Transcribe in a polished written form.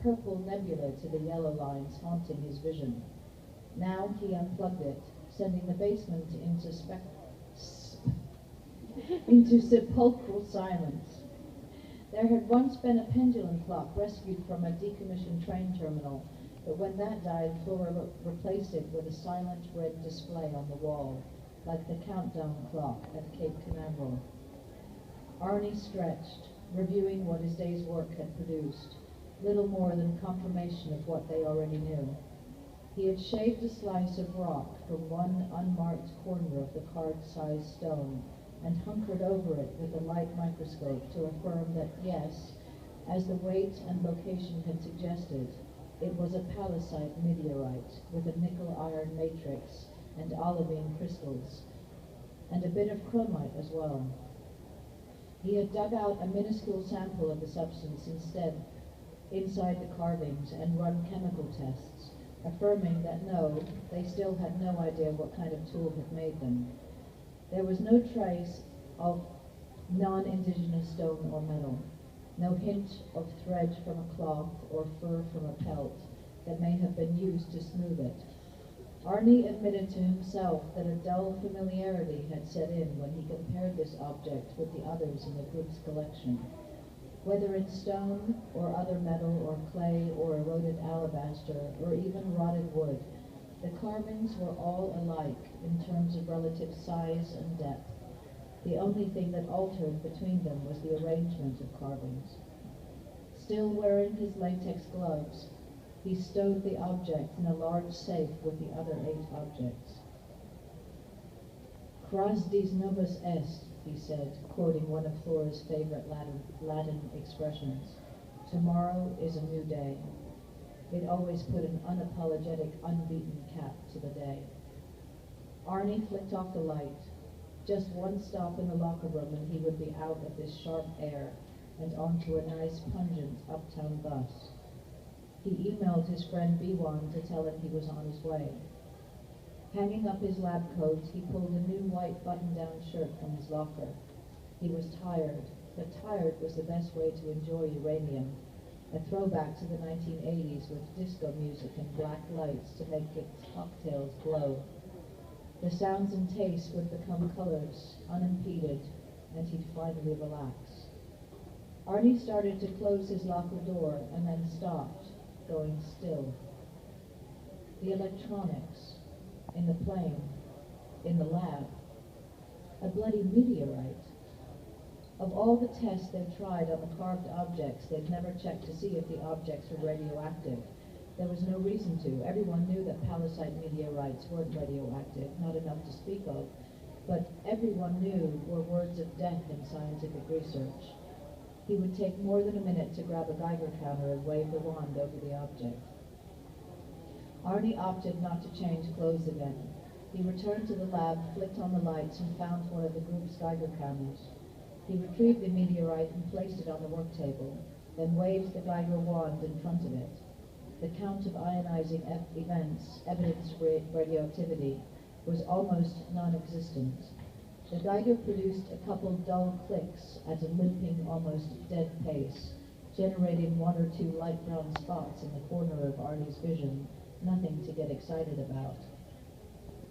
purple nebula to the yellow lines haunting his vision. Now he unplugged it, sending the basement into sepulchral silence. There had once been a pendulum clock rescued from a decommissioned train terminal, but when that died, Flora replaced it with a silent red display on the wall, like the countdown clock at Cape Canaveral. Arnie stretched, reviewing what his day's work had produced, little more than confirmation of what they already knew. He had shaved a slice of rock from one unmarked corner of the card-sized stone and hunkered over it with a light microscope to affirm that yes, as the weight and location had suggested, it was a palisade meteorite with a nickel-iron matrix and olivine crystals, and a bit of chromite as well. He had dug out a minuscule sample of the substance inside the carvings and run chemical tests, affirming that no, they still had no idea what kind of tool had made them. There was no trace of non-indigenous stone or metal, no hint of thread from a cloth or fur from a pelt that may have been used to smooth it. Arnie admitted to himself that a dull familiarity had set in when he compared this object with the others in the group's collection. Whether it's stone or other metal or clay or eroded alabaster or even rotted wood, the carvings were all alike in terms of relative size and depth. The only thing that altered between them was the arrangement of carvings. Still wearing his latex gloves, he stowed the object in a large safe with the other 8 objects. Cras dis novus est, he said, quoting one of Flora's favorite Latin expressions. Tomorrow is a new day. It always put an unapologetic, unbeaten cap to the day. Arnie flicked off the light. Just one stop in the locker room and he would be out of this sharp air and onto a nice, pungent uptown bus. He emailed his friend Biwan to tell him he was on his way. Hanging up his lab coat, he pulled a new white button-down shirt from his locker. He was tired, but tired was the best way to enjoy uranium, a throwback to the 1980s with disco music and black lights to make its cocktails glow. The sounds and tastes would become colors, unimpeded, and he'd finally relax. Arnie started to close his locker door and then stopped, going still. The electronics, in the plane, in the lab, a bloody meteorite. Of all the tests they'd tried on the carved objects, they'd never checked to see if the objects were radioactive. There was no reason to. Everyone knew that palisade meteorites weren't radioactive, not enough to speak of, but everyone knew were words of death in scientific research. He would take more than a minute to grab a Geiger counter and wave the wand over the object. Arnie opted not to change clothes again. He returned to the lab, flicked on the lights, and found one of the group's Geiger counters. He retrieved the meteorite and placed it on the work table, then waved the Geiger wand in front of it. The count of ionizing events, evidence of radioactivity, was almost non-existent. The Geiger produced a couple dull clicks at a limping, almost dead pace, generating 1 or 2 light brown spots in the corner of Arnie's vision, nothing to get excited about.